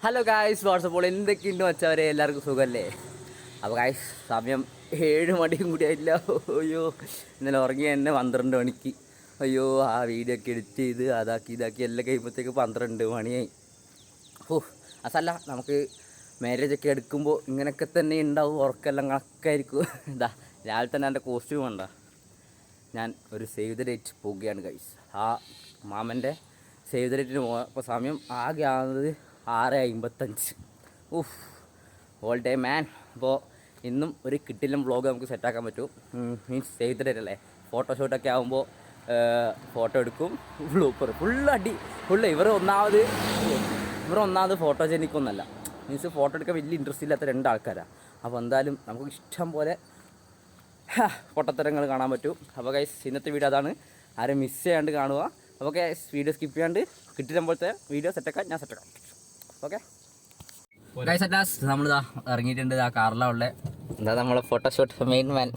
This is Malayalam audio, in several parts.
ഹലോ ഗായ്സ്, വാട്സപ്പോൾ എന്തൊക്കെയുണ്ട് വെച്ചവരെ, എല്ലാവർക്കും സുഖമല്ലേ? അപ്പോൾ ഗായ്സ് സമയം 7 മണിയും കൂടി ആയില്ല. അയ്യോ, ഇന്നലെ ഉറങ്ങി തന്നെ 12 മണിക്ക്. അയ്യോ, ആ വീഡിയോ ഒക്കെ എഡിറ്റ് ചെയ്ത് ഇതാക്കി എല്ലാം കഴിയുമ്പോഴത്തേക്ക് 12 മണിയായി. ഓ, അതല്ല, നമുക്ക് മാരേജൊക്കെ എടുക്കുമ്പോൾ ഇങ്ങനെയൊക്കെ തന്നെ ഉണ്ടാവും, ഉറക്കെല്ലാം കണക്കായിരിക്കും. ഇതാ രാവിലെ തന്നെ എൻ്റെ കോസ്റ്റ്യൂം വേണ്ട, ഞാൻ ഒരു സേവ് ദ ഡേറ്റ് പോവുകയാണ് ഗൈസ്. ആ മാമൻ്റെ സേവ് ദ ഡേറ്റിന് പോയപ്പോൾ സമയം ആകെ ആകുന്നത് 6:55. ഊഫ്, ഓൾ ഡേ മാൻ. അപ്പോൾ ഇന്നും ഒരു കിട്ടിലും വ്ളോഗ് നമുക്ക് സെറ്റാക്കാൻ പറ്റും. മീൻസ് സേവ് ദ ഡേറ്റ് അല്ലേ, ഫോട്ടോഷൂട്ടൊക്കെ ആകുമ്പോൾ ഫോട്ടോ എടുക്കും, ബ്ലൂപ്പർ ഫുള്ള് ഇവർ ഒന്നാമത് ഫോട്ടോജനിക്കൊന്നല്ല. മീൻസ് ഫോട്ടോ എടുക്കാൻ വലിയ ഇൻട്രസ്റ്റ് ഇല്ലാത്ത 2 ആൾക്കാരാണ്. അപ്പോൾ എന്തായാലും നമുക്ക് ഇഷ്ടം പോലെ പൊട്ടത്തരങ്ങൾ കാണാൻ പറ്റും. അപ്പോൾ ഗൈസ് ഇന്നത്തെ വീഡിയോ അതാണ്, ആരും മിസ് ചെയ്യാണ്ട് കാണുക. അപ്പോൾ ഗൈസ് വീഡിയോ സ്കിപ്പ് ചെയ്യാണ്ട് കിട്ടുമ്പോഴത്തെ വീഡിയോ സെറ്റാക്കാൻ ഞാൻ സെറ്റാക്കാം. ഓക്കെ ഗൈസ്, അറ്റ് ലാസ്റ്റ് നമ്മളിതാ ഇറങ്ങിയിട്ടുണ്ട്. ആ കാറിലാണ് ഉള്ളത്. എന്താ നമ്മളെ ഫോട്ടോഷൂട്ട് മെയിൻ മാൻ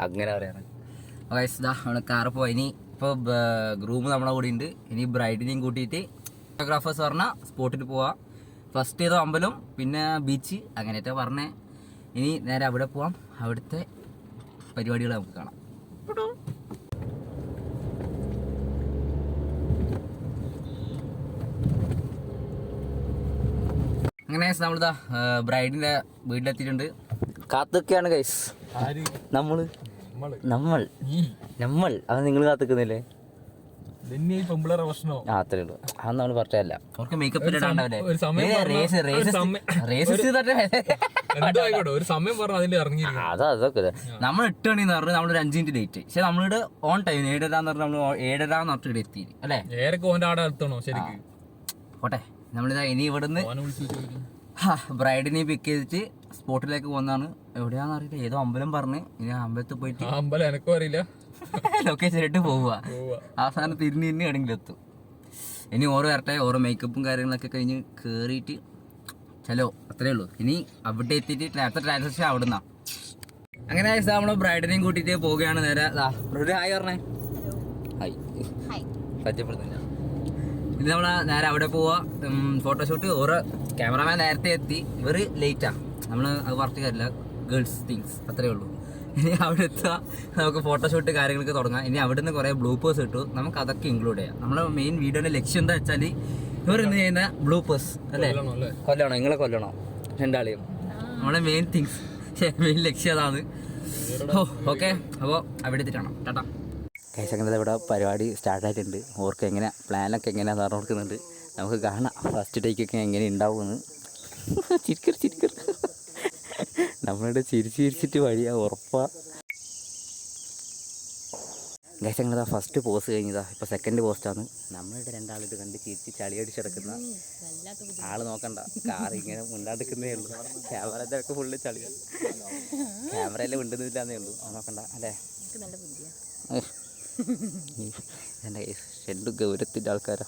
അങ്ങനെ പറയാറ്. ഗൈസ് ഇതാ നമ്മൾ കാറ് പോയി. ഇനി ഇപ്പോൾ ഗ്രൂം നമ്മളെ കൂടെ ഉണ്ട്. ഇനി ബ്രൈഡിനെയും കൂട്ടിയിട്ട് ഫോട്ടോഗ്രാഫേഴ്സ് പറഞ്ഞാൽ സ്പോട്ടിൽ പോവാം. ഫസ്റ്റ് ചെയ്ത അമ്പലം, പിന്നെ ബീച്ച്, അങ്ങനെയൊക്കെ പറഞ്ഞേ. ഇനി നേരെ അവിടെ പോവാം. അവിടുത്തെ പരിപാടികൾ നമുക്ക് കാണാം. അങ്ങനെ നമ്മളിതാ ബ്രൈഡിൻ്റെ വീട്ടിലെത്തിയിട്ടുണ്ട്. കാത്തൊക്കെയാണ് ഗൈസ്. നമ്മൾ അത് നിങ്ങൾ കാത്തിക്കുന്നില്ലേ? അത്രേ ഉള്ളൂ. അത് നമ്മൾ പറഞ്ഞല്ല. അവർക്ക് മേക്കപ്പ് അതൊക്കെ നമ്മൾ 8 മണിന്ന് പറഞ്ഞ് നമ്മളൊരു 5 മിനിറ്റ് ലേറ്റ്. പക്ഷെ നമ്മളിവിടെ ഓൺ ടൈം 7:30 നമ്മൾ 7:30 നട്ടിട്ട് എത്തി അല്ലേ? പോട്ടെ, നമ്മളിതാ ഇനി ഇവിടുന്ന് ബ്രൈഡിനെ പിക്ക് ചെയ്തിട്ട് സ്പോട്ടിലേക്ക് പോകുന്നതാണ്. എവിടെയാണെന്ന് അറിയില്ല, ഏതോ അമ്പലം പറഞ്ഞ് ഇനി അമ്പലത്തിൽ പോയിട്ട് അമ്പലം എനക്കും അറിയില്ല, ലൊക്കേഷൻ ഇട്ട് പോവുക. അവസാനം തിരിഞ്ഞ് എവിടെയെങ്കിലും എത്തും. ഇനി ഓരോ വരട്ടെ, ഓരോ മേക്കപ്പും കാര്യങ്ങളൊക്കെ കഴിഞ്ഞ് കയറിയിട്ട് ചലോ, അത്രേ ഉള്ളൂ. ഇനി അവിടെ എത്തിയിട്ട് നേരത്തെ ട്രാൻസാക്ഷൻ അവിടുന്നാ. അങ്ങനെ നമ്മൾ ബ്രൈഡിനെയും കൂട്ടിയിട്ട് പോവുകയാണ് നേരെ. ഹായ് പറഞ്ഞേ. ഹായ് പറ്റപ്പെടുന്നില്ല. ഇനി നമ്മൾ നേരെ അവിടെ പോവാ. ഫോട്ടോഷൂട്ട്. ഓരോ ക്യാമറമാൻ നേരത്തെ എത്തി, ഇവർ ലേറ്റാ. നമ്മൾ അത് പറഞ്ഞിട്ട് കാര്യമില്ല, ഗേൾസ് തിങ്സ് അത്രേ ഉള്ളൂ. ഇനി അവിടെ എത്തുക, നമുക്ക് ഫോട്ടോഷൂട്ട് കാര്യങ്ങളൊക്കെ തുടങ്ങാം. ഇനി അവിടെ നിന്ന് കുറേ ബ്ലൂപ്പേഴ്സ് കിട്ടും, നമുക്ക് അതൊക്കെ ഇൻക്ലൂഡ് ചെയ്യാം. നമ്മളെ മെയിൻ വീഡിയോയുടെ ലക്ഷ്യം എന്താ വെച്ചാൽ ഇവർ എന്ത് ചെയ്യുന്ന ബ്ലൂപ്പേഴ്സ് അല്ലേ, കൊല്ലണോ, നിങ്ങളെ കൊല്ലണോ രണ്ടാളെയും. നമ്മളെ മെയിൻ തിങ്സ്, മെയിൻ ലക്ഷ്യം അതാണ്. ഓക്കെ, അപ്പോൾ അവിടെ എത്തിയിട്ടാണ് ടാറ്റാ. കേശങ്ങനെ ഇവിടെ പരിപാടി സ്റ്റാർട്ടായിട്ടുണ്ട്. ഓർക്ക് എങ്ങനെ പ്ലാനൊക്കെ എങ്ങനെയാണെന്ന് പറഞ്ഞു കൊടുക്കുന്നുണ്ട്. നമുക്ക് കാണാം ഫസ്റ്റ് ടേക്കൊക്കെ എങ്ങനെ ഉണ്ടാവുമെന്ന്. ചിരിക്കർ നമ്മളിവിടെ ചിരിച്ചിട്ട് വഴിയാ ഉറപ്പാ. കേശങ്ങളതാ ഫസ്റ്റ് പോസ് കഴിഞ്ഞതാ, ഇപ്പോൾ സെക്കൻഡ് പോസ്റ്റാണ്. നമ്മളിവിടെ 2 ആളിത് കണ്ട് ചിരിച്ച് ചളിയടിച്ചെടുക്കുന്ന ആൾ നോക്കണ്ട, കാർ ഇങ്ങനെ മുണ്ടാണ്ടിക്കുന്നേ ഉള്ളൂ. ക്യാമറയൊക്കെ ഫുള്ള് ചളിയാണ്, ക്യാമറയെല്ലാം മിണ്ടുന്നില്ലാന്നേ ഉള്ളൂ. നോക്കണ്ട അല്ലേ? എൻ്റെ രണ്ട് ഗൗരവത്തിൻ്റെ ആൾക്കാരാ.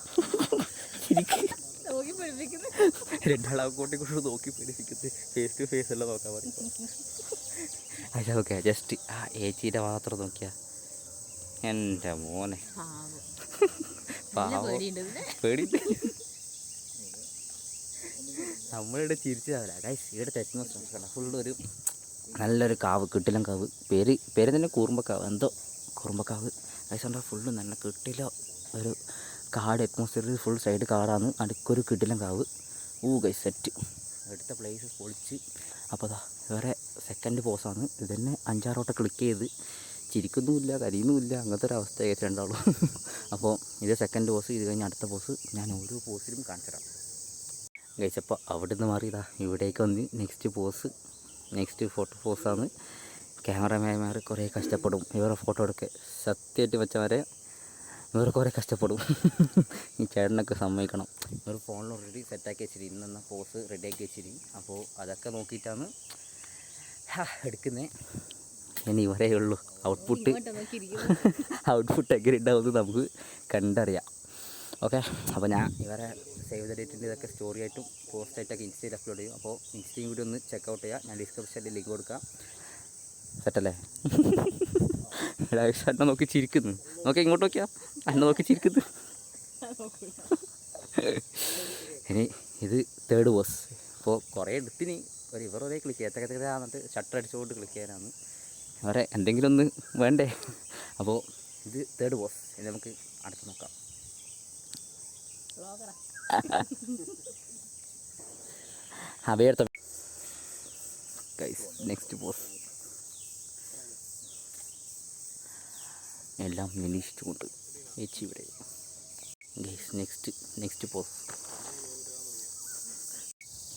2 ആളെ കൂട്ടി നോക്കി പേടിപ്പിക്കുന്നത്, ഫേസ് ടു ഫേസ് എല്ലാം നോക്കാൻ പറയും. അല്ല ഓക്കെ, ജസ്റ്റ് ആ ഏച്ചീൻ്റെ മാത്രം നോക്കിയാ എൻ്റെ മോനെ പേടിയിട്ട് നമ്മളിവിടെ ചിരിച്ചതാവില്ല. ഗൈസ് ഇവിടെ തെറ്റുന്ന ഫുള്ളൊരു നല്ലൊരു കാവ്, കിട്ടിലും കാവ്. പേര് തന്നെ കൂർമ്പക്കാവ്, എന്തോ കുറുമ്പക്കാവ്. ഗൈസ് ഫുള്ള് നല്ല കിട്ടില ഒരു കാട് അറ്റ്മോസ്ഫിയർ, ഫുൾ സൈഡ് കാടാണ്, അടുക്കൊരു കിട്ടിലും കാവ്. ഗൈസ് സെറ്റ് എടുത്ത പ്ലേസ് പൊളിച്ച്. അപ്പോൾ അതാ വേറെ സെക്കൻഡ് പോസാണ്. ഇതന്നെ 5-6 വട്ടം ക്ലിക്ക് ചെയ്ത് ചിരിക്കുന്നുമില്ല കരിയുന്നുമില്ല, അങ്ങനത്തെ ഒരു അവസ്ഥ കേട്ടിട്ടുണ്ടാവുള്ളൂ. അപ്പോൾ ഇത് സെക്കൻഡ് പോസ്. ഇത് കഴിഞ്ഞ് അടുത്ത പോസ് ഞാൻ ഓരോ പോസിലും കാണിച്ചിടാം ഗൈസ്. അപ്പോൾ അവിടെ നിന്ന് മാറിയതാ ഇവിടേക്ക് വന്ന് നെക്സ്റ്റ് ഫോട്ടോ പോസാണ്. ക്യാമറമാൻമാർ കുറേ കഷ്ടപ്പെടും ഇവരെ ഫോട്ടോ എടുക്കുക. സത്യമായിട്ട് വെച്ചവരെ ഇവർ കുറേ കഷ്ടപ്പെടും. ഈ ചേട്ടനൊക്കെ സമ്മതിക്കണം. ഇവർ ഫോണിൽ ഓൾറെഡി സെറ്റാക്കി വെച്ചിരി, ഇന്നെന്ന പോസ് റെഡിയാക്കി വെച്ചിരി. അപ്പോൾ അതൊക്കെ നോക്കിയിട്ടാണ് എടുക്കുന്നത്. ഇനി ഇവരേ ഉള്ളൂ ഔട്ട്പുട്ട് എങ്ങനെ ഉണ്ടാവുമെന്ന് നമുക്ക് കണ്ടറിയാം. ഓക്കെ, അപ്പോൾ ഞാൻ ഇവരെ സേവ് ദ ഡേറ്റിൻ്റെ ഇതൊക്കെ സ്റ്റോറി ആയിട്ടും പോസ്റ്റായിട്ടൊക്കെ ഇൻസ്റ്റയിൽ അപ്ലോഡ് ചെയ്യും. അപ്പോൾ ഇൻസ്റ്റയും കൂടി ഒന്ന് ചെക്കൗട്ട് ചെയ്യുക. ഞാൻ ഡിസ്ക്രിപ്ഷനിൽ ലിങ്ക് കൊടുക്കാം. സെറ്റല്ലേ? എന്നെ നോക്കി ചിരിക്കുന്നു. നോക്കി ഇങ്ങോട്ട് നോക്കിയാ എന്നെ നോക്കി ചിരിക്കുന്നു. ഇനി ഇത് തേർഡ് പോസ്. അപ്പോൾ കുറേ എടുത്തിന് ഒരു ഇവരൊരേ ക്ലിക്ക് ചെയ്യാം, എത്ര എന്നിട്ട് ഷട്ടർ അടിച്ചുകൊണ്ട് ക്ലിക്ക് ചെയ്യാനാണ് അവരെ എന്തെങ്കിലും ഒന്ന് വേണ്ടേ. അപ്പോൾ ഇത് തേർഡ് പോസ്. ഇനി നമുക്ക് അടുത്ത് നോക്കാം. അഭയടുത്ത ഗൈസ് നെക്സ്റ്റ് പോസ് എല്ലാം നിരീക്ഷിച്ചുകൊണ്ട് ചേച്ചി ഇവിടെ. Guys next pose.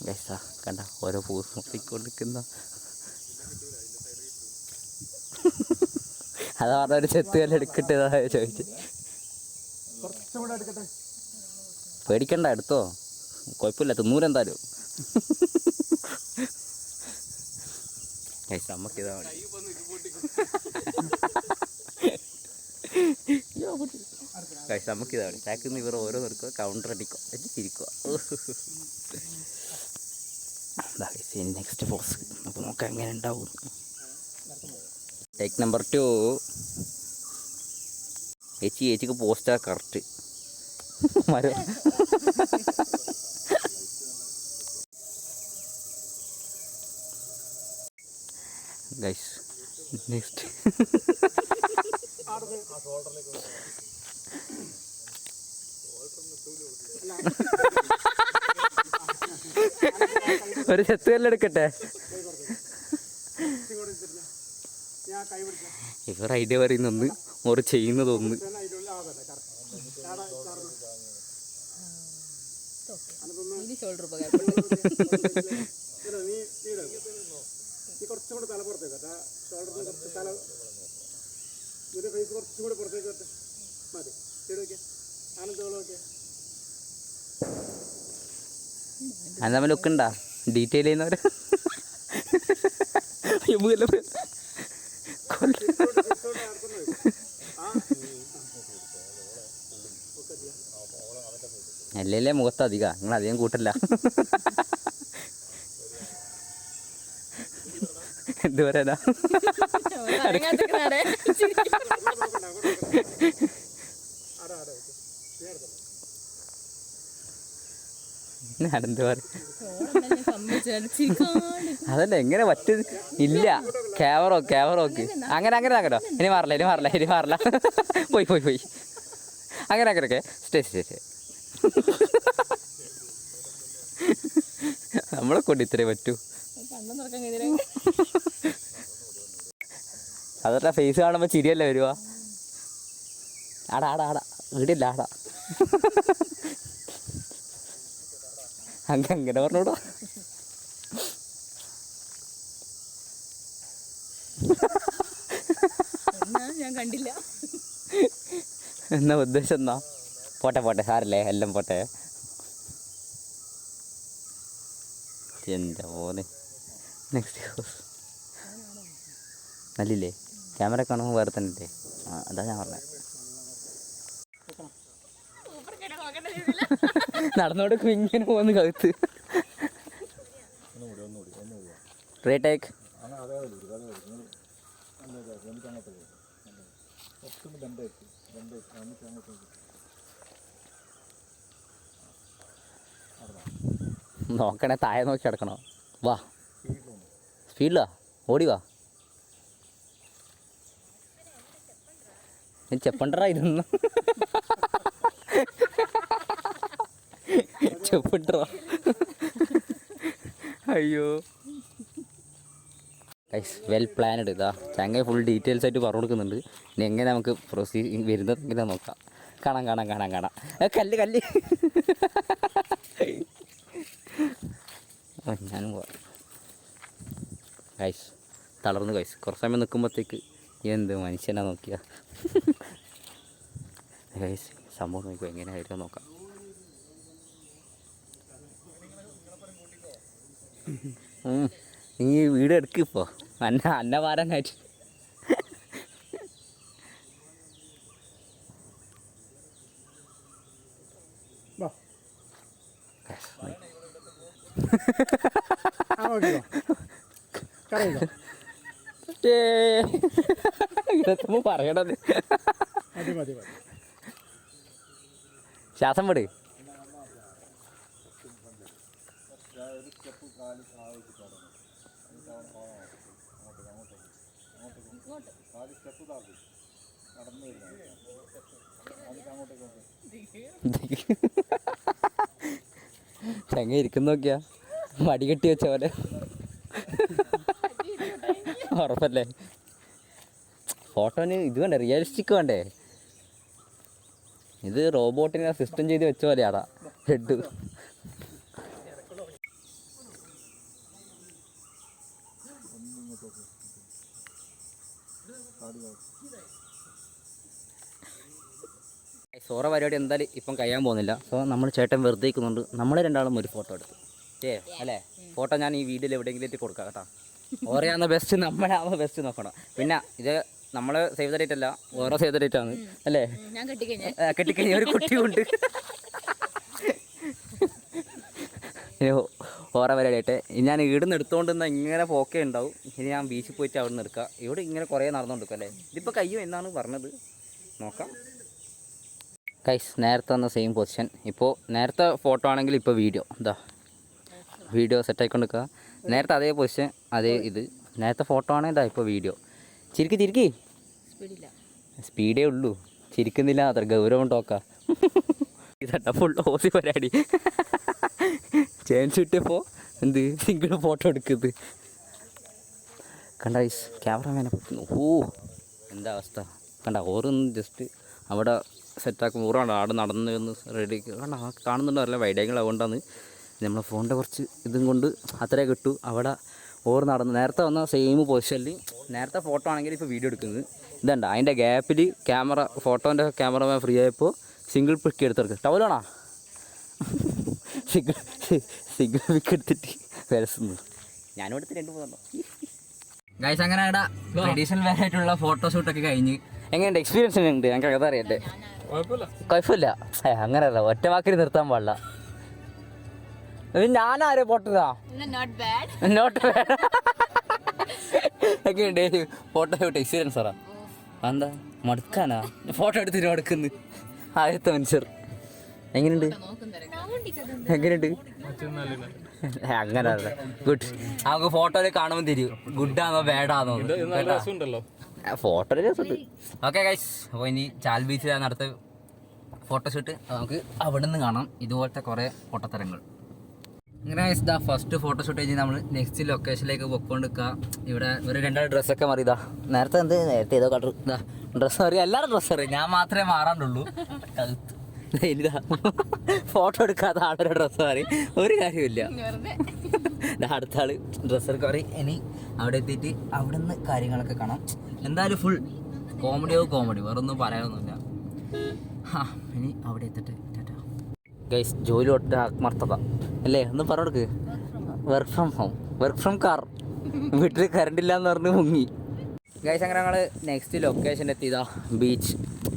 ഗൈസാ കണ്ട ഓരോ പോസ് നോക്കിക്കൊണ്ടിരിക്കുന്ന അതാ പറഞ്ഞ ഒരു ചെത്തുകല്ല് എടുക്കട്ടെ ചോദിച്ചു. പേടിക്കണ്ട, എടുത്തോ, കുഴപ്പമില്ല, തിന്നൂരെന്തായാലും. ഗൈസ് നമുക്കിതാ ഗൈസ് നമുക്കിതാണ് ചാക്കിൽ നിന്ന് ഇവർ ഓരോ നിർക്കുക, കൗണ്ടർ അടിക്കുക, എന്നിട്ട് ചിരിക്കുക. നെക്സ്റ്റ് പോസ് അപ്പോൾ നോക്കാം എങ്ങനെ ഉണ്ടാവും. Take number 2. ചേച്ചിക്ക് പോസ്റ്റാ കറക്റ്റ്. ഗൈസ് നെക്സ്റ്റ് ഒരു ചെത്തുകല്ലെടുക്കട്ടെ. ഇവർ ഐഡിയ പറയുന്നൊന്ന്, ഓർ ചെയ്യുന്നതൊന്ന്. അത് നമ്മൾ ലുക്കുണ്ടാ ഡീറ്റെയിൽ ചെയ്യുന്നവര്. അല്ലേ മുഖത്ത് അധികം, നിങ്ങൾ അധികം കൂട്ടല്ല. എന്ത് പറയാനാ, ഞാനെന്ത് പറയും. അതല്ല എങ്ങനെ പറ്റും. ഇല്ല ക്യാമറ ഓക്കെ. അങ്ങനെ ആക്കട്ടോ. ഇനി മാറില്ല. പോയി അങ്ങനെ ആക്കരൊക്കെ. സ്റ്റേ നമ്മളെ കൊണ്ട് ഇത്രേ പറ്റൂ. അതല്ല ഫേസ് കാണുമ്പോ ചിരിയല്ലേ വരുവാ. ആടാ വീടില്ല ആടാ. അങ്ങനെ പറഞ്ഞോടാ. ഞാൻ കണ്ടില്ല. എന്നാ ഉദ്ദേശം എന്നാ? പോട്ടെ സാരല്ലേ, എല്ലാം പോട്ടെ. എന്താ പോന്നെ. നെക്സ്റ്റ് നല്ലില്ലേ? ക്യാമറ കാണുമ്പോൾ വേറെ തന്നെ ഇല്ലേ? അതാ ഞാൻ പറഞ്ഞത്. നടന്നോടൊക്കെ ഇങ്ങനെ പോകുന്ന കഴുത്ത്. റീടേക്ക്. നോക്കണേ, താഴെ നോക്കി കിടക്കണോ? വാ സ്പീഡിലാ, ഓടി വാ. ചെപ്പണ്ടറാ ഇതൊന്നും. ചെപ്പണ്ടറാ. അയ്യോ ഗൈസ്, വെൽ പ്ലാനഡ്. ഇതാ ചങ്ങ ഫുൾ ഡീറ്റെയിൽസ് ആയിട്ട് പറഞ്ഞു കൊടുക്കുന്നുണ്ട്. ഇനി എങ്ങനെ നമുക്ക് പ്രൊസീഡ് വരുന്നത് എങ്ങനെ നോക്കാം. കാണാം. കല്ല് ഞാനും പോവാം. ഗൈസ് തളർന്നു ഗൈസ്. കുറച്ച് സമയം നിൽക്കുമ്പോഴത്തേക്ക് എന്ത് മനുഷ്യനാ നോക്കിയാ. ഗൈസ് സംഭവം നോക്കുക എങ്ങനെയായിരുന്നു നോക്കാം. നീ വീട് എടുക്ക് ഇപ്പോൾ. അന്ന വാരം കാറ്റ്. പറയണത് ശ്വാസം വിട്. എങ്ങനെ ഇരിക്കുന്ന നോക്കിയാ മടി കെട്ടി വെച്ച പോലെ. ഉറപ്പല്ലേ? ഫോട്ടോന് ഇത് വേണ്ടേ, റിയലിസ്റ്റിക് വേണ്ടേ? ഇത് റോബോട്ടിനെ സിസ്റ്റം ചെയ്ത് വെച്ച പോലെയാടാ ഹെഡ്. സോറ പരിപാടി എന്തായാലും ഇപ്പം കഴിയാൻ പോകുന്നില്ല. സോ നമ്മൾ ചേട്ടൻ വെറുതെ ഇരിക്കുന്നുണ്ട്. നമ്മൾ രണ്ടാളും ഒരു ഫോട്ടോ എടുത്തു അല്ലേ? ഫോട്ടോ ഞാൻ ഈ വീഡിയോയിൽ എവിടെയെങ്കിലും കൊടുക്കാം കേട്ടോ. ഓരെയാകുന്ന ബെസ്റ്റ്, നമ്മളാവുന്ന ബെസ്റ്റ് നോക്കണം. പിന്നെ ഇത് നമ്മൾ സേവ് ദ ഡേറ്റ് അല്ല, ഓരോ സേവ് ദ ഡേറ്റ് ആണ് അല്ലേ? കെട്ടിക്കഴിഞ്ഞ ഒരു കുട്ടിയുണ്ട്. ഓരോ പരിപാടിയായിട്ട് ഞാൻ ഇവിടുന്ന് എടുത്തുകൊണ്ടിരുന്ന ഇങ്ങനെ പോക്കേ ഉണ്ടാവും. ഇനി ഞാൻ ബീച്ചിൽ പോയിട്ട് അവിടെ നിന്ന് എടുക്കാം. ഇവിടെ ഇങ്ങനെ കുറേ നടന്നുകൊണ്ടിരിക്കും അല്ലേ? ഇതിപ്പോൾ കയ്യോ എന്നാണ് പറഞ്ഞത്, നോക്കാം. ഗൈസ് നേരത്തെ വന്ന സെയിം പൊസിഷൻ. ഇപ്പോൾ നേരത്തെ ഫോട്ടോ ആണെങ്കിൽ ഇപ്പോൾ വീഡിയോ വീഡിയോ സെറ്റായിക്കൊണ്ടിരിക്കുക. നേരത്തെ അതേ പൊസിഷൻ, അതേ ഇത്. നേരത്തെ ഫോട്ടോ ആണെങ്കിൽ ഇപ്പോൾ വീഡിയോ. ചിരിക്കി സ്പീഡേ ഉള്ളൂ, ചിരിക്കുന്നില്ല അത്ര ഗൗരവം ടോക്കാ. ഇതട്ട ഫുൾ ഓസി പരിപാടി. ചാൻസ് കിട്ടിയപ്പോൾ എന്ത് സിംഗിൾ ഫോട്ടോ എടുക്കുന്നത് കണ്ട ഗൈസ്. ക്യാമറമാനെ ഓ എന്താ അവസ്ഥ കണ്ട. ഓരോന്നും ജസ്റ്റ് അവിടെ സെറ്റാക്കും. ഊറാണ് ആടെ നടന്ന് വന്ന് റെഡി കണ്ട കാണുന്നുണ്ടോ അറിയില്ല, വൈഡാങ്കിൾ അതുകൊണ്ടാണ് നമ്മൾ ഫോണിൻ്റെ കുറച്ച് ഇതും കൊണ്ട് അത്രേ കിട്ടു. അവിടെ ഓറ് നടന്ന് നേരത്തെ വന്ന സെയിം പൊസിഷനിൽ നേരത്തെ ഫോട്ടോ ആണെങ്കിൽ ഇപ്പോൾ വീഡിയോ എടുക്കുന്നത് ഇതണ്ട. അതിൻ്റെ ഗ്യാപ്പിൽ ഫോട്ടോൻ്റെ ക്യാമറമാൻ ഫ്രീ ആയപ്പോൾ സിംഗിൾ പിക്ക് എടുത്തെടുക്കുക. ടവലാണോ സിംഗിൾ പിക്ക് എടുത്തിട്ട് വരസുന്നു. ഞാനും എടുത്ത് 2-3 ഗൈസ്. അങ്ങനെ ഇവിടെ ട്രഡീഷണൽ വെയർ ആയിട്ടുള്ള ഫോട്ടോഷൂട്ടൊക്കെ കഴിഞ്ഞ് എങ്ങനെയുണ്ട്? എക്സ്പീരിയൻസ് ഉണ്ട്? ഞങ്ങൾക്ക് കഥ അറിയട്ടെ. കുഴപ്പമില്ല. അങ്ങനെയല്ല, ഒറ്റ വാക്കിൽ നിർത്താൻ പാടില്ല. ഞാനാരെ പൊട്ടതാ? Not bad. എങ്ങനെയുണ്ട് ഫോട്ടോ ഷൂട്ട് എക്സ്പീരിയൻസ് പറ? എന്താ മടുക്കാനാ ഫോട്ടോ എടുത്തിട്ട് മടുക്കുന്നു ആദ്യത്തെ മനുഷ്യർ? എങ്ങനെയുണ്ട്? അങ്ങനല്ല, ഗുഡ്. നമുക്ക് ഫോട്ടോയിൽ കാണുമ്പോൾ തിരിയും ഗുഡാണോ ബാഡാണോ. ഫോട്ടോ രസമുണ്ട്. ഓക്കെ ഗൈസ്, അപ്പോൾ ഇനി ചാൽ ബീച്ചിലാണ് അടുത്ത ഫോട്ടോഷൂട്ട്. നമുക്ക് അവിടെ നിന്ന് കാണാം ഇതുപോലത്തെ കുറേ പൊട്ടത്തരങ്ങൾ. അങ്ങനെ ഇതാ ഫസ്റ്റ് ഫോട്ടോഷൂട്ട് കഴിഞ്ഞ് നമ്മൾ നെക്സ്റ്റ് ലൊക്കേഷനിലേക്ക് പൊയ്ക്കൊണ്ടിരിക്കുക. ഇവിടെ ഒരു 2 ഡ്രസ്സൊക്കെ മാറി. നേരത്തെ ഏതോ കളർ ഡ്രസ്സ് മാറി. എല്ലാവരും ഡ്രസ്സ് മാറി, ഞാൻ മാത്രമേ മാറാണ്ടുള്ളൂ. ഇതാ ഫോട്ടോ എടുക്കാത്ത ആളൊരു ഡ്രസ്സ് മാറി, ഒരു കാര്യമില്ല. അടുത്ത ആള് ഡ്രസ്സൊക്കെ മാറി. ഇനി അവിടെ എത്തിയിട്ട് അവിടെ നിന്ന് കാര്യങ്ങളൊക്കെ കാണാം. എന്തായാലും ഫുൾ കോമഡി, വേറൊന്നും പറയാനൊന്നുമില്ല. ഇനി അവിടെ എത്തട്ടെ. ഗൈസ് ജോലി തൊട്ട് ആത്മാർത്ഥത അല്ലേ? ഒന്ന് പറഞ്ഞെടുക്ക്. Work from home, work from car. വീട്ടിൽ കറണ്ട് ഇല്ല എന്ന് പറഞ്ഞ് മുങ്ങി. ഗൈസ് അങ്ങനെ ഞങ്ങൾ നെക്സ്റ്റ് ലൊക്കേഷൻ എത്തിയതാ ബീച്ച്.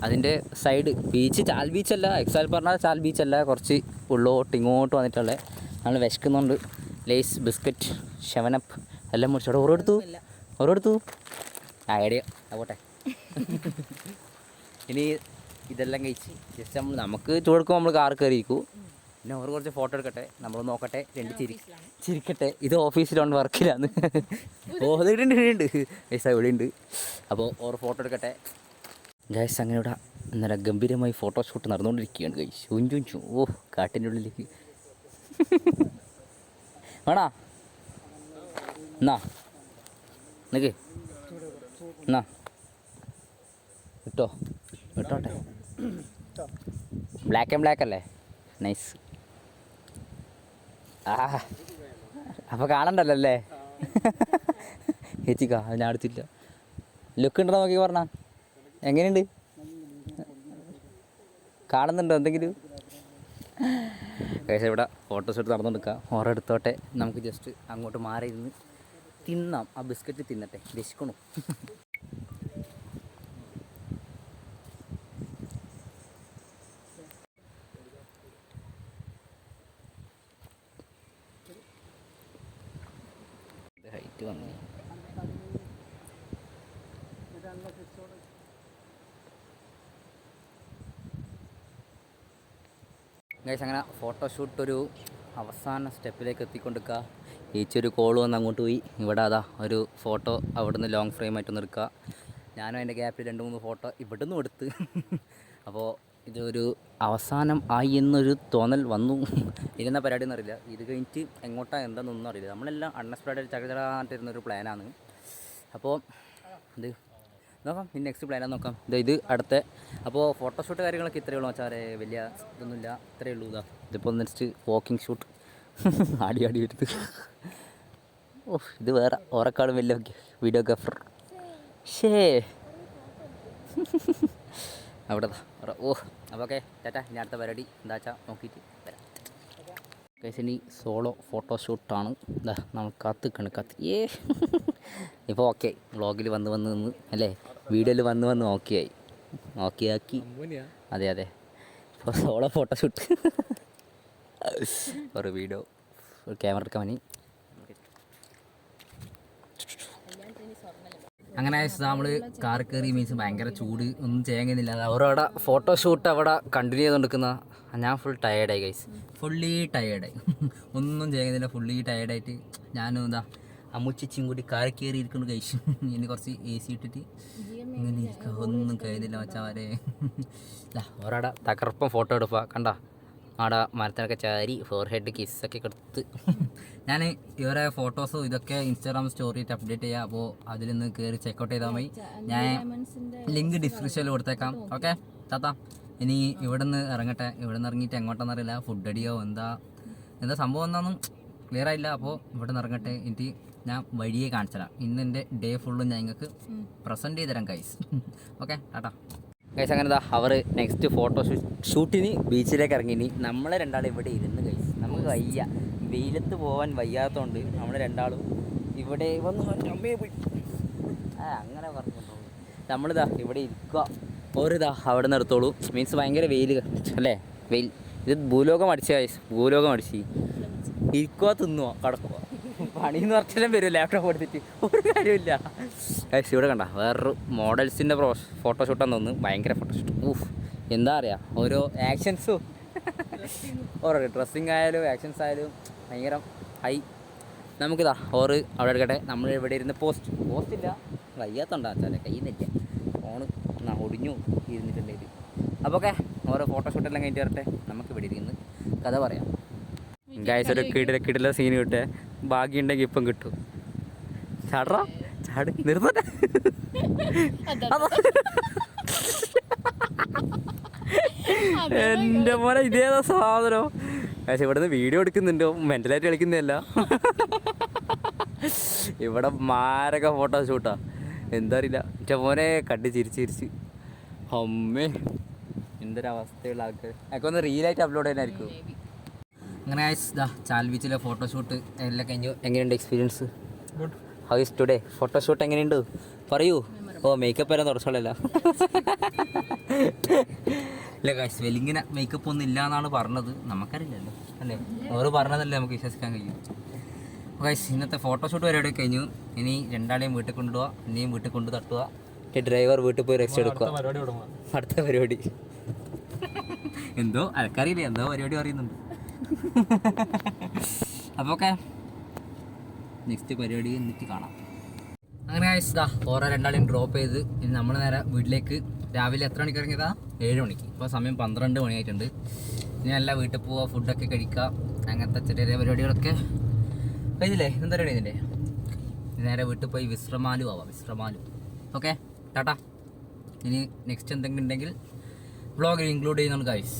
അതിൻ്റെ സൈഡ് ബീച്ച് ചാൽ ബീച്ചല്ല, എക്സാൽ പറഞ്ഞാൽ ചാൽ ബീച്ചല്ല, കുറച്ച് ഉള്ളോട്ട് ഇങ്ങോട്ട് വന്നിട്ടുള്ളത്. നമ്മൾ വിശക്കുന്നുണ്ട്. ലേസ്, ബിസ്ക്കറ്റ്, 7up എല്ലാം മുറിച്ചോടെ ഓരോ എടുത്തു. ഐഡിയ ആവട്ടെ. ഇനി ഇതെല്ലാം കഴിച്ച് ജസ്റ്റ് നമുക്ക് ചൂടെടുക്കുമ്പോൾ നമ്മൾ കാർ കയറിയിരിക്കും. പിന്നെ അവർ കുറച്ച് ഫോട്ടോ എടുക്കട്ടെ, നമ്മൾ നോക്കട്ടെ, 2 ചിരിക്കട്ടെ. ഇത് ഓഫീസിലാണ്, വർക്കിലാണ്. ഇടുണ്ട് പൈസ ഇവിടെ ഉണ്ട്. അപ്പോൾ ഓർ ഫോട്ടോ എടുക്കട്ടെ ഗൈസ്. അങ്ങനെ ഇവിടെ നല്ല ഗംഭീരമായി ഫോട്ടോഷൂട്ട് നടന്നുകൊണ്ടിരിക്കുകയാണ് ഗൈസ്. ചുഞ്ചു ഓ കാട്ടിൻ്റെ ഉള്ളിലേക്ക് വേണാ എന്നാ നിക്ക് എന്നാ വിട്ടോട്ടെ. ബ്ലാക്ക് ആൻഡ് ബ്ലാക്ക് അല്ലേ? നൈസ്. അപ്പോൾ കാണണ്ടല്ലോ അല്ലേ? ചേച്ചിക്കാ ഞാൻ എടുത്തില്ല. ലുക്ക് ഉണ്ടോ നോക്കി പറഞ്ഞാ എങ്ങനെയുണ്ട്? കാണുന്നുണ്ടോ എന്തെങ്കിലും? പക്ഷേ ഇവിടെ ഫോട്ടോഷൂട്ട് നടന്നുകൊടുക്കാം. ഓരോ എടുത്തോട്ടെ, നമുക്ക് ജസ്റ്റ് അങ്ങോട്ട് മാറി ഇരുന്ന് തിന്നാം. ആ ബിസ്ക്കറ്റ് തിന്നട്ടെ, വിശക്കണു. ഹൈറ്റ് വന്നു. ഗൈസ് അങ്ങനെ ഫോട്ടോഷൂട്ട് ഒരു അവസാന സ്റ്റെപ്പിലേക്ക് എത്തിക്കൊണ്ടിരിക്കുക. ഏച്ചൊരു കോൾ വന്ന് അങ്ങോട്ട് പോയി. ഇവിടെ അതാ ഒരു ഫോട്ടോ അവിടുന്ന് ലോങ് ഫ്രെയിം ആയിട്ട് നിൽക്കുക. ഞാനും അതിൻ്റെ ഗ്യാപ്പിൽ 2-3 ഫോട്ടോ ഇവിടുന്ന് എടുത്ത്. അപ്പോൾ ഇതൊരു അവസാനം ആയി എന്നൊരു തോന്നൽ വന്നു. ഇരുന്ന പരിപാടി എന്നറിയില്ല. ഇത് കഴിഞ്ഞിട്ട് എങ്ങോട്ടാണ് എന്താണെന്നൊന്നും അറിയില്ല. നമ്മളെല്ലാം അൺഎക്സ്പെക്റ്റഡ് ചകചരാന്നിരുന്നൊരു പ്ലാനാണ്. അപ്പോൾ ഇത് നോക്കാം, ഇനി നെക്സ്റ്റ് പ്ലാനാണ് നോക്കാം. ഇത് അടുത്ത. അപ്പോൾ ഫോട്ടോഷൂട്ട് കാര്യങ്ങളൊക്കെ ഇത്രയേ ഉള്ളൂ വെച്ചാൽ വലിയ ഇതൊന്നുമില്ല, ഇത്രയേ ഉള്ളൂ. ഇതിപ്പോൾ നെക്സ്റ്റ് വാക്കിംഗ് ഷൂട്ട്. ആടി വരുത്. ഓ ഇത് വേറെ ഓറക്കാളും വലിയ വീഡിയോഗ്രാഫർ. ഷേ അവിടെ ഓ അപ്പോൾ ഓക്കെ ചേട്ടാ, ഇനി അടുത്ത പരിപാടി എന്താ വെച്ചാൽ നോക്കിയിട്ട് വരാം. ഇനി സോളോ ഫോട്ടോഷൂട്ടാണ്. എന്താ നമ്മൾ കാത്ത് ഇപ്പോൾ ഓക്കെ. വ്ളോഗിൽ വന്ന് നിന്ന് അല്ലേ, വീഡിയോയിൽ വന്ന് ഓക്കെ ആക്കി. അതെ ഇപ്പോൾ സോളോ ഫോട്ടോഷൂട്ട്. ഒരു വീഡിയോ ഒരു ക്യാമറ എടുക്കാൻ വേണ്ടി അങ്ങനെ നമ്മൾ കാർ കയറി മീൻസ് ഭയങ്കര ചൂട്, ഒന്നും ചെയ്യാൻ കഴിയുന്നില്ല. അവരവിടെ ഫോട്ടോഷൂട്ട് അവിടെ കണ്ടിന്യൂ ചെയ്തുകൊണ്ടിരിക്കുന്ന ഞാൻ ഫുൾ ടയേർഡായി ഗൈസ്, ഫുള്ളി ടയേർഡായി. ഒന്നും ചെയ്യുന്നില്ല, ഫുള്ളി ടയേർഡായിട്ട് ഞാനും എന്താ അമ്മുച്ചിച്ചും കൂടി കാർ കയറി ഇരിക്കുന്നു ഗൈസ്. ഇനി കുറച്ച് AC ഇട്ടിട്ട് ഇങ്ങനെ ഇരിക്കുക, ഒന്നും കഴിയുന്നില്ല മച്ചാവരെ. ഒരാടെ തകർപ്പം ഫോട്ടോ എടുക്കുക കണ്ട, ആടെ മരത്തിനൊക്കെ ചാരി ഫോർ ഹെഡ് കിസ്സൊക്കെ കൊടുത്ത്. ഞാൻ ഇവരെ ഫോട്ടോസും ഇതൊക്കെ ഇൻസ്റ്റാഗ്രാം സ്റ്റോറിയിട്ട് അപ്ഡേറ്റ് ചെയ്യാം. അപ്പോൾ അതിൽ നിന്ന് കയറി ചെക്കൗട്ട് ചെയ്താൽ മതി. ഞാൻ ലിങ്ക് ഡിസ്ക്രിപ്ഷനിൽ കൊടുത്തേക്കാം. ഓക്കെ താത്ത, ഇനി ഇവിടെ നിന്ന് ഇറങ്ങട്ടെ. ഇവിടെ നിന്ന് ഇറങ്ങിയിട്ട് എങ്ങോട്ടാണെന്നറിയില്ല, ഫുഡ് അടിയോ എന്താ സംഭവം എന്താണെന്നും ക്ലിയർ ആയില്ല. അപ്പോൾ ഇവിടെ നിന്ന് ഇറങ്ങട്ടെ, എനിക്ക് ഞാൻ വഴിയെ കാണിച്ചു തരാം. ഇന്ന് എൻ്റെ ഡേ ഫുള്ളും ഞാൻ നിങ്ങൾക്ക് പ്രസൻറ്റ് ചെയ്ത് തരാം ഗൈസ്. Okay Tata guys. അങ്ങനെ അവർ നെക്സ്റ്റ് ഫോട്ടോ ഷൂട്ടിന് ബീച്ചിലേക്ക് ഇറങ്ങി. നമ്മളെ രണ്ടാളും ഇവിടെ ഇരുന്ന് ഗൈസ്, നമുക്ക് വയ്യ, വെയിലത്ത് പോകാൻ വയ്യാത്തതുകൊണ്ട് നമ്മൾ രണ്ടാളും ഇവിടെ വന്ന് പോയി അങ്ങനെ പറഞ്ഞിട്ടുള്ളൂ. നമ്മളിതാ ഇവിടെ ഇരിക്കുക, ഓരിതാ അവിടെ നിന്ന് എടുത്തോളൂ. മീൻസ് ഭയങ്കര വെയിൽ അല്ലേ, വെയിൽ. ഇത് ഭൂലോകം അടിച്ച ഗൈസ്, ഭൂലോകം അടിച്ച് ഇരിക്കുക, തിന്നുക, കടക്കുക. പണിയെന്ന് പറഞ്ഞാലും വരും ലാപ്ടോപ്പ് എടുത്തിട്ട്, ഒരു കാര്യമില്ല ഗൈസ്. ഇവിടെ കണ്ട വേറൊരു മോഡൽസിൻ്റെ ഫോട്ടോഷൂട്ടാന്ന് തോന്നുന്നു. ഭയങ്കര ഫോട്ടോഷൂട്ട്. എന്താ പറയുക, ഓരോ ആക്ഷൻസും ഓരോ ഡ്രസ്സിങ് ആയാലും ആക്ഷൻസ് ആയാലും ഭയങ്കര ഹൈ. നമുക്കിതാ ഓറ് അവിടെ എടുക്കട്ടെ. നമ്മൾ ഇവിടെ ഇരുന്ന് പോസ്റ്റില്ല, വയ്യാത്തുണ്ടാ വെച്ചാൽ കയ്യുന്നില്ല, ഫോണ് ഒടിഞ്ഞു ഇരുന്നിട്ടുണ്ടെങ്കിൽ. അപ്പോൾ ഓക്കെ, ഓരോ ഫോട്ടോഷൂട്ടെല്ലാം കഴിഞ്ഞിട്ട് വരട്ടെ. നമുക്ക് ഇവിടെ ഇരുന്ന് കഥ പറയാം ഗൈസ്. ഒരു കിടില സീൻ കിട്ടേ, ഭാഗ്യമുണ്ടെങ്കിൽ ഇപ്പം കിട്ടും. ചാട് നിർത്തട്ടെ. എൻ്റെ മോനെ ഇതേതാ സാധനം. പക്ഷെ ഇവിടെ നിന്ന് വീഡിയോ എടുക്കുന്നുണ്ടോ, മെൻ്റലായിട്ട് കളിക്കുന്നതല്ല. ഇവിടെ മാരക ഫോട്ടോ ഷൂട്ടാ, എന്താ അറിയില്ല. എൻ്റെ മോനെ കണ്ട് ചിരിച്ച് അമ്മേ എന്തൊരവസ്ഥയുള്ള ആൾക്കാർ. ഒക്കെ ഒന്ന് റീലായിട്ട് അപ്ലോഡ് ചെയ്യാനായിരിക്കും. അങ്ങനെ ചാൽ ബീച്ചിലെ ഫോട്ടോഷൂട്ട് എല്ലാം കഴിഞ്ഞു. എങ്ങനെയുണ്ട് experience? How is today? Photoshoot എങ്ങനെയുണ്ട് പറയൂ. ഓ മേക്കപ്പ് വരാൻ തുടച്ചോളല്ല. ഇല്ല ഗൈസ്, വെലിങ്ങനെ മേക്കപ്പ് ഒന്നും ഇല്ല എന്നാണ് പറഞ്ഞത്. നമുക്കറിയില്ലല്ലോ അല്ലേ, ഓരോ പറഞ്ഞതല്ലേ നമുക്ക് വിശ്വസിക്കാൻ കഴിയും. ഗൈസ് ഇന്നത്തെ ഫോട്ടോഷൂട്ട് പരിപാടി കഴിഞ്ഞു. ഇനി രണ്ടാളെയും വീട്ടിൽ കൊണ്ടുപോവുക, ഇനിയും വീട്ടിൽ കൊണ്ട് തട്ടുക. ഡ്രൈവർ വീട്ടിൽ പോയി റെസ്റ്റ് എടുക്കുക. അടുത്ത പരിപാടി എന്തോ ആൾക്കറിയില്ല, എന്തോ പരിപാടി പറയുന്നുണ്ട്. അപ്പോൾ ഓക്കെ, നെക്സ്റ്റ് പരിപാടി എന്നിട്ട് കാണാം. അങ്ങനെ ഗൈസ് ഓരോ രണ്ടാളെയും ഡ്രോപ്പ് ചെയ്ത് ഇനി നമ്മൾ നേരെ വീട്ടിലേക്ക്. രാവിലെ എത്ര മണിക്ക് ഇറങ്ങിയതാ? 7 മണിക്ക്. ഇപ്പോൾ സമയം 12 മണിയായിട്ടുണ്ട്. ഇനി നല്ല വീട്ടിൽ പോവുക, ഫുഡൊക്കെ കഴിക്കുക, അങ്ങനത്തെ ചെറിയ പരിപാടികളൊക്കെ കഴിഞ്ഞില്ലേ. എന്താ പരിപാടി ഇതിൻ്റെ? നേരെ വീട്ടിൽ പോയി വിശ്രമാലു ആവാം, വിശ്രമാലു. ഓക്കെ ടാറ്റാ. ഇനി നെക്സ്റ്റ് എന്തെങ്കിലും ഉണ്ടെങ്കിൽ വ്ളോഗിൽ ഇൻക്ലൂഡ് ചെയ്യുന്നുണ്ട് ഗൈസ്.